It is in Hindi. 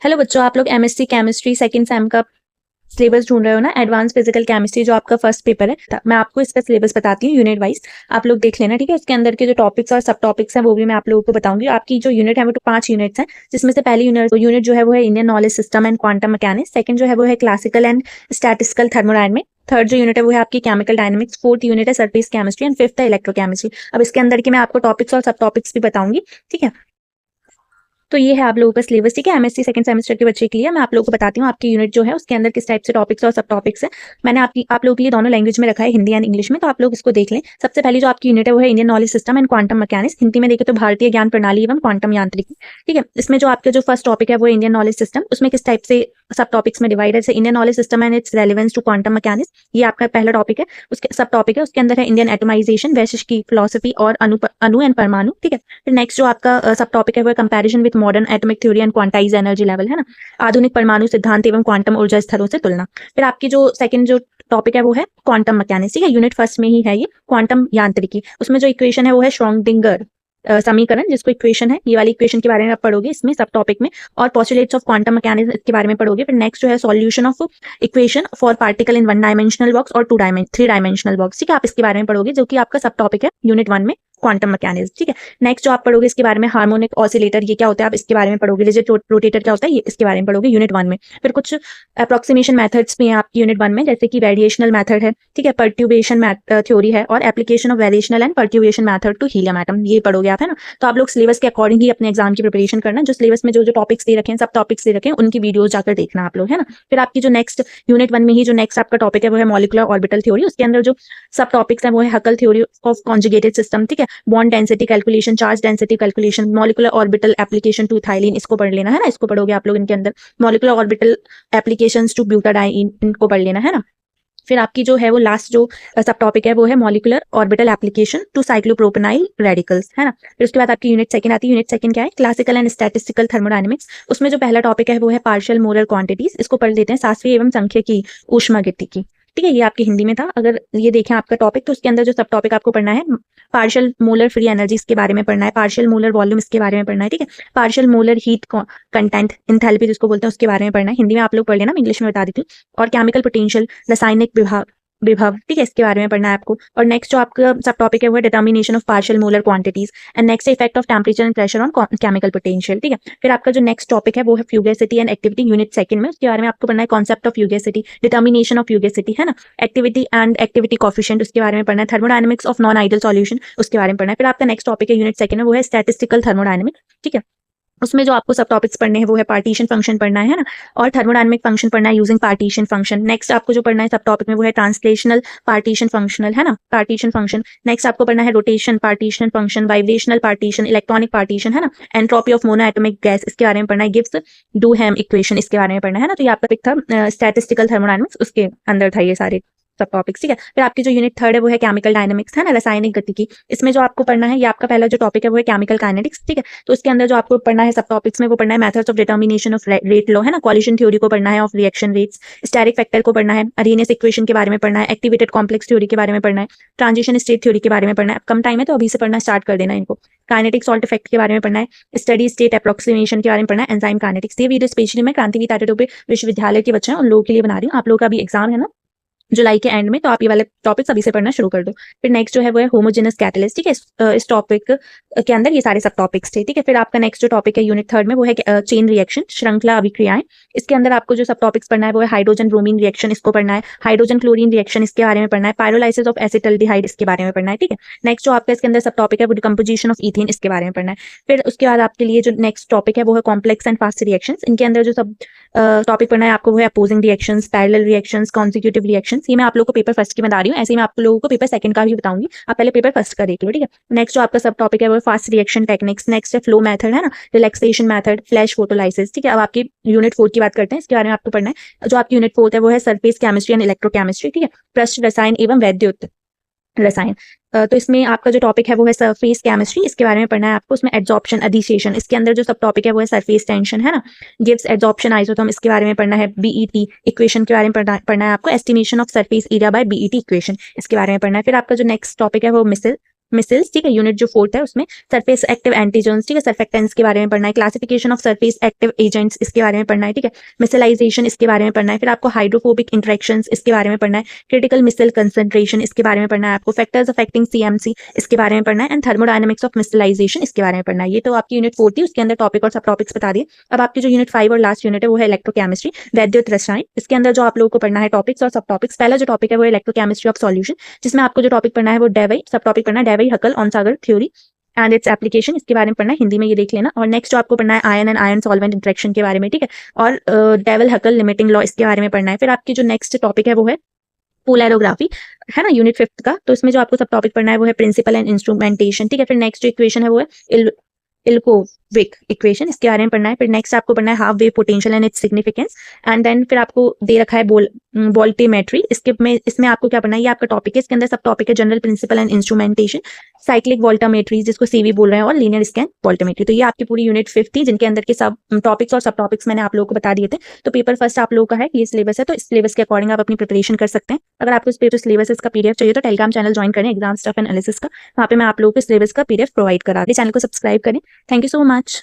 हेलो बच्चों, आप लोग एमएससी केमिस्ट्री सेकंड सेम का सिलेबस ढूंढ रहे हो ना। एडवांस फिजिकल केमिस्ट्री जो आपका फर्स्ट पेपर है, मैं आपको इसका सिलेबस बताती हूँ यूनिट वाइज। आप लोग देख लेना, ठीक है। उसके अंदर के जो टॉपिक्स और सब टॉपिक्स हैं वो भी मैं आप लोगों को बताऊंगी। आपकी जो यूनिट है वो तो 5 यूनिट्स हैं, जिसमें से पहली यूनिट जो है वो है Indian knowledge system and quantum mechanics. Second जो है वो है classical and statistical thermodynamics. Third जो यूनिट है वो है आपकी केमिकल डायनेमिक्स। फोर्थ यूनिट है सरफेस केमिस्ट्री एंड फिफ्थ है इलेक्ट्रोकेमिस्ट्री। अब इसके अंदर के मैं आपको टॉपिक्स और सब टॉपिक्स भी बताऊंगी, ठीक है। तो ये है आप लोगों का सिलेबस, ठीक है। एमएससी सेकंड सेमेस्टर के बच्चे के लिए मैं आप लोगों को बताती हूँ आपकी यूनिट जो है उसके अंदर किस टाइप से टॉपिक्स और सब टॉपिक्स है। मैंने आप लोगों के लिए दोनों लैंग्वेज में रखा है, हिंदी एंड इंग्लिश में, तो आप लोग इसको देख लें। सबसे पहले जो आपकी यूनिट है वो है Indian knowledge system and quantum mechanics. Hindi में देखें तो भारतीय ज्ञान प्रणाली एवं क्वांटम यांत्रिकी, ठीक है। इसमें जो आपका जो फर्स्ट टॉपिक है वो इंडियन नॉलेज सिस्टम, उसमें किस टाइप से सब टॉपिक्स में डिवाइडेड है। Indian knowledge system and its relevance to quantum mechanics, ये आपका पहला टॉपिक है। उसके सब टॉपिक है, उसके अंदर है इंडियन एटमाइजेशन, वैशिष्ट की फिलोसफी और अणु एंड परमाणु, ठीक है। फिर नेक्स्ट जो आपका सब टॉपिक है वो comparison with modern atomic theory and quantize energy level, है ना। आधुनिक परमाणु सिद्धांत एवं क्वांटम ऊर्जा स्तरों से तुलना। फिर आपकी जो सेकंड जो टॉपिक है वो है क्वांटम मैकेनिक्स, ठीक है। यूनिट फर्स्ट में ही है ये क्वांटम यांत्रिकी। उसमें जो इक्वेशन है वो है श्रोडिंगर समीकरण, जिसको इक्वेशन है, ये वाली इक्वेशन के बारे में आप पढ़ोगे इसमें सब टॉपिक में। और पोस्टुलेट्स ऑफ क्वांटम मैकेनिक्स इसके बारे में पढ़ोगे। फिर नेक्स्ट जो है solution of equation for particle in 1 dimensional box और 3 डायमेंशनल बॉक्स, ठीक है। आप इसके बारे में पढ़ोगे, जो कि आपका सब टॉपिक है यूनिट 1 में क्वांटम मैकेनिक्स, ठीक है। नेक्स्ट जो आप पढ़ोगे इसके बारे में हार्मोनिक ऑसिलेटर, ये क्या होता है आप इसके बारे में पढ़ोगे। रिजिड रोटेटर क्या होता है, ये इसके बारे में पढ़ोगे यूनिट 1 में। फिर कुछ अप्रोक्सीमेशन मेथड्स भी हैं आपकी यूनिट 1 में, जैसे कि वेरिएशनल मेथड है, ठीक है, पर्ट्यूबेशन थ्योरी है, और application of variational and perturbation method to helium atom, ये पढ़ोगे आप, है ना। तो आप लोग सिलेबस के अकॉर्डिंग ही अपने एग्जाम की प्रिपरेशन करना। जो सिलेबस में जो जो टॉपिक्स दे रखे हैं, सब टॉपिक्स दे रखे हैं, उनकी वीडियोस जाकर देखना आप लोग, है ना। फिर आपकी जो नेक्स्ट यूनिट 1 में ही जो नेक्स्ट आपका टॉपिक है वो है मॉलिक्यूलर ऑर्बिटल थ्योरी। उसके अंदर जो सब टॉपिक्स हैं वो है Huckel theory of conjugated system, ठीक है, bond density calculation, charge density calculation, molecular orbital application to ethylene, इसको पढ़ लेना, है ना। इसको पढ़ोगे आप लोग इनके अंदर। Molecular orbital applications to butadiene, इनको पढ़ लेना, है ना। फिर आपकी जो है वो लास्ट जो सब टॉपिक है वो है molecular orbital application to cyclopropenyl radicals, है ना। फिर उसके बाद आपकी यूनिट सेकंड आती है। यूनिट सेकंड क्या है, क्लासिकल एंड स्टैटिस्टिकल थर्मोडायनामिक्स। उसमें जो पहला टॉपिक है वो है पार्शियल मोलर क्वांटिटीज, इसको पढ़ लेते हैं, शास्त्रीय एवं सांख्यिकी ऊष्मागतिकी, ठीक है। ये आपकी हिंदी में था। अगर ये देखें आपका टॉपिक, तो उसके अंदर जो सब टॉपिक आपको पढ़ना है, पार्शियल मोलर फ्री एनर्जी इसके बारे में पढ़ना है, पार्शियल मोलर वॉल्यूम इसके बारे में पढ़ना है, ठीक है। Partial molar heat content enthalpy जिसको बोलते हैं उसके बारे में पढ़ना है। हिंदी में आप लोग पढ़ लेना, मैं इंग्लिश में बता देती हूँ। और केमिकल पोटेंशियल, रासायनिक विभव, ठीक है, इसके बारे में पढ़ना है आपको। और नेक्स्ट जो आपका सब टॉपिक है वो है determination of partial molar quantities and next effect of temperature and pressure on chemical potential, ठीक है। फिर आपका जो नेक्स्ट टॉपिक है वो है फ्यूगेसिटी एंड एक्टिविटी, यूनिट सेकंड में। उसके बारे में आपको पढ़ना है कॉन्सेप्ट ऑफ फ्यूगेसिटी, डिटर्मिनेशन ऑफ फ्यूगेसिटी, है ना, एक्टिविटी एंड एक्टिविटी कोफिशिएंट, उसके बारे में पढ़ना है, thermodynamics of non ideal solution, उसके बारे में पढ़ना है। फिर आपका नेक्स्ट टॉपिक है यूनिट सेकंड में वो है स्टैटिस्टिकल थर्मोडायनामिक्स, ठीक है। उसमें जो आपको सब टॉपिक्स पढ़ने हैं वो है पार्टीशन फंक्शन पढ़ना है ना, और थर्मोडायनामिक फंक्शन पढ़ना है यूजिंग पार्टीशन फंक्शन। नेक्स्ट आपको जो पढ़ना है सब टॉपिक में वो है ट्रांसलेशनल पार्टीशन फंक्शनल, है ना, पार्टीशन फंक्शन। नेक्स्ट आपको पढ़ना है rotation partition function, vibrational partition, electronic partition, है ना, entropy of mono atomic gas, इसके बारे में पढ़ना है, गिब्स डूहैम इक्वेशन, इसके बारे में पढ़ना है ना। तो ये आपका पिक था स्टैटिस्टिकल थर्मोडायनामिक्स, उसके अंदर था ये सारे सब टॉपिक्स, ठीक है। फिर आपकी जो यूनिट थर्ड है वो है केमिकल डायनामिक्स, है ना, रासायनिक गतिकी। इसमें जो आपको पढ़ना है, ये आपका पहला जो टॉपिक है वो है केमिकल काइनेटिक्स, ठीक है। तो इसके अंदर जो आपको पढ़ना है सब टॉपिक्स में वो पढ़ना है methods of determination of rate law, है ना, कॉलिशन थ्योरी को पढ़ना है, of reaction rates, steric factor को पढ़ना है, अरेनियस इक्वेशन के बारे में पढ़ना है, एक्टिवेटेड कॉम्प्लेक्स थ्योरी के बारे में पढ़ना है, ट्रांजिशन स्टेट थ्योरी के बारे में पढ़ना है। कम टाइम है तो अभी से पढ़ना स्टार्ट कर देना इनको। काइनेटिक सॉल्ट इफेक्ट के बारे में पढ़ना है, स्टडी स्टेट अप्रोक्सीमेशन के बारे में पढ़ना है, एंजाइम काइनेटिक्स। ये वीडियो स्पेशली मैं क्रांतिवीर टाटा विश्वविद्यालय के बच्चे हैं उन लोगों के लिए बना रही हूँ। आप लोगों का भी एग्जाम है ना जुलाई के एंड में, तो आप ये वाले टॉपिक्स अभी से पढ़ना शुरू कर दो। फिर नेक्स्ट जो है वो है होमोजेनस कैटलिस्ट, ठीक है। इस टॉपिक के अंदर ये सारे सब टॉपिक्स थे, ठीक है। फिर आपका नेक्स्ट जो टॉपिक है यूनिट थर्ड में वो है चेन रिएक्शन, श्रृंखला अभिक्रियाएं। इसके अंदर आपको जो सब टॉपिक्स पढ़ना है वो है हाइड्रोजन ब्रोमीन रिएक्शन, इसको पढ़ना है, हाइड्रोजन क्लोरीन रिएक्शन इसके बारे में पढ़ना है, पायरोलाइसिस ऑफ एसिटल्डिहाइड इसके बारे में पढ़ना है, ठीक है। नेक्स्ट जो आपका इसके अंदर सब टॉपिक है वो डिकम्पोजिशन ऑफ इथेन, इसके बारे में पढ़ना है। फिर उसके बाद आपके लिए जो नेक्स्ट टॉपिक है वो है कॉम्प्लेक्स एंड फास्ट रिएक्शंस। इनके अंदर जो सब टॉपिक पढ़ना है आपको वो है opposing reactions, parallel reactions, consecutive reactions. ये मैं आप लोगों को पेपर फर्स्ट की बता रही हूँ, ऐसे ही मैं आप लोगों को पेपर सेकंड का भी बताऊंगी, आप पहले पेपर फर्स्ट का देख लो, ठीक है। नेक्स्ट जो आपका सब टॉपिक है वो फास्ट रिएक्शन टेक्निक्स। नेक्स्ट है फ्लो मेथड, है ना, रिलैक्सेशन मेथड, फ्लैश फोटोलाइसिस, ठीक है। अब आपकी यूनिट 4 की बात करते हैं, इसके बारे में आपको पढ़ना है। जो आपकी यूनिट 4 है वो है सरफेस केमिस्ट्री एंड इलेक्ट्रोकेमिस्ट्री, ठीक है, पृष्ठ रसायन एवं वैद्युत रसायन। तो इसमें आपका जो टॉपिक है वो है सरफेस केमिस्ट्री, इसके बारे में पढ़ना है आपको। उसमें एड्सॉर्प्शन अधिशेषण, इसके अंदर जो सब टॉपिक है वो है सरफेस टेंशन, है ना, गिव्स एड्सॉर्प्शन आइसोटोम, इसके बारे में पढ़ना है। बीईटी इक्वेशन के बारे में पढ़ना है आपको, estimation of surface area bye BET equation, इसके बारे में पढ़ना है। फिर आपका जो नेक्स्ट टॉपिक है वो मिसल मिसल्स, ठीक है, यूनिट जो 4th है उसमें सरफेस एक्टिव एंटीजन्स, ठीक है, सर्फेक्टेंट्स के बारे में पढ़ना है, classification of surface active agents इसके बारे में पढ़ना है, ठीक है, मिसलाइजेशन इसके बारे में पढ़ना है, फिर आपको हाइड्रोफोबिक इंटरेक्शंस इसके बारे में पढ़ना है, क्रिटिकल मिसल कंसंट्रेशन इसके बारे में पढ़ना है, आपको फैक्टर्स अफेक्टिंग सीएमसी इसके बारे में पढ़ना है, एंड थर्मोडायनेमिक्स ऑफ मिसलाइजेशन इसके बारे में पढ़ना है। ये तो आपकी यूनिट 4 थी, उसके अंदर टॉपिक और सब टॉपिक्स बता दिए। अब आपकी जो यूनिट 5 और लास्ट यूनिट है वो है इलेक्ट्रोकेमिस्ट्री, वैद्युत रसायन। इसके अंदर जो आप लोगों को पढ़ना है टॉपिक्स और सब टॉपिक्स, पहला जो टॉपिक है वो इलेक्ट्रोकेमिस्ट्री ऑफ सॉल्यूशन, जिसमें आपको जो टॉपिक पढ़ना है वो डेवाई, सब टॉपिक पढ़ना है डेवाई हकल ऑन-सागर थ्योरी एंड इट्स एप्लीकेशन, इसके बारे में पढ़ना है, हिंदी में ये देख लेना। और नेक्स्ट जो आपको पढ़ना है ion and ion solvent interaction के बारे में, ठीक है, और डेवल हकल लिमिटिंग लॉ इसके बारे में पढ़ना है। फिर आपकी जो नेक्स्ट टॉपिक है वो है पोलैरोग्राफी, है ना, यूनिट 5 का। तो इसमें जो आपको सब टॉपिक पढ़ना है वो है प्रिंसिपल एंड इंस्ट्रूमेंटेशन, ठीक है। फिर नेक्स्ट जो इक्वेशन है वो है इल्कोविक इक्वेशन, इसके बारे में पढ़ना है। फिर नेक्स्ट आपको पढ़ना है half wave potential and its significance, and then फिर आपको दे रखा है वोल्टेमेट्री। इसमें आपको क्या पढ़ना है, ये आपका टॉपिक है। इसके अंदर सब टॉपिक है general principle and instrumentation, cyclic voltammetry जिसको सीवी बोल रहे हैं, और लीनियर स्कैन वोल्टामेट्री। तो ये आपकी पूरी यूनिट 5 थी, जिनके अंदर के सब टॉपिक्स और सब टॉपिक्स मैंने आप लोगों को बता दिए थे। तो पेपर फर्स्ट आप लोगों का है, ये सिलेबस है, तो इस सिलेबस के अकॉर्डिंग आप अपनी प्रिपरेशन कर सकते हैं। अगर आपको इस पेपर सिलेबस का पीडीएफ चाहिए तो टेलीग्राम चैनल ज्वाइन करें, एग्जाम स्टफ एनालिसिस का, वहाँ पे मैं आप लोगों को सिलेबस का पीडीएफ प्रोवाइड करा दूँ। चैनल को सब्सक्राइब करें। Thank you so much.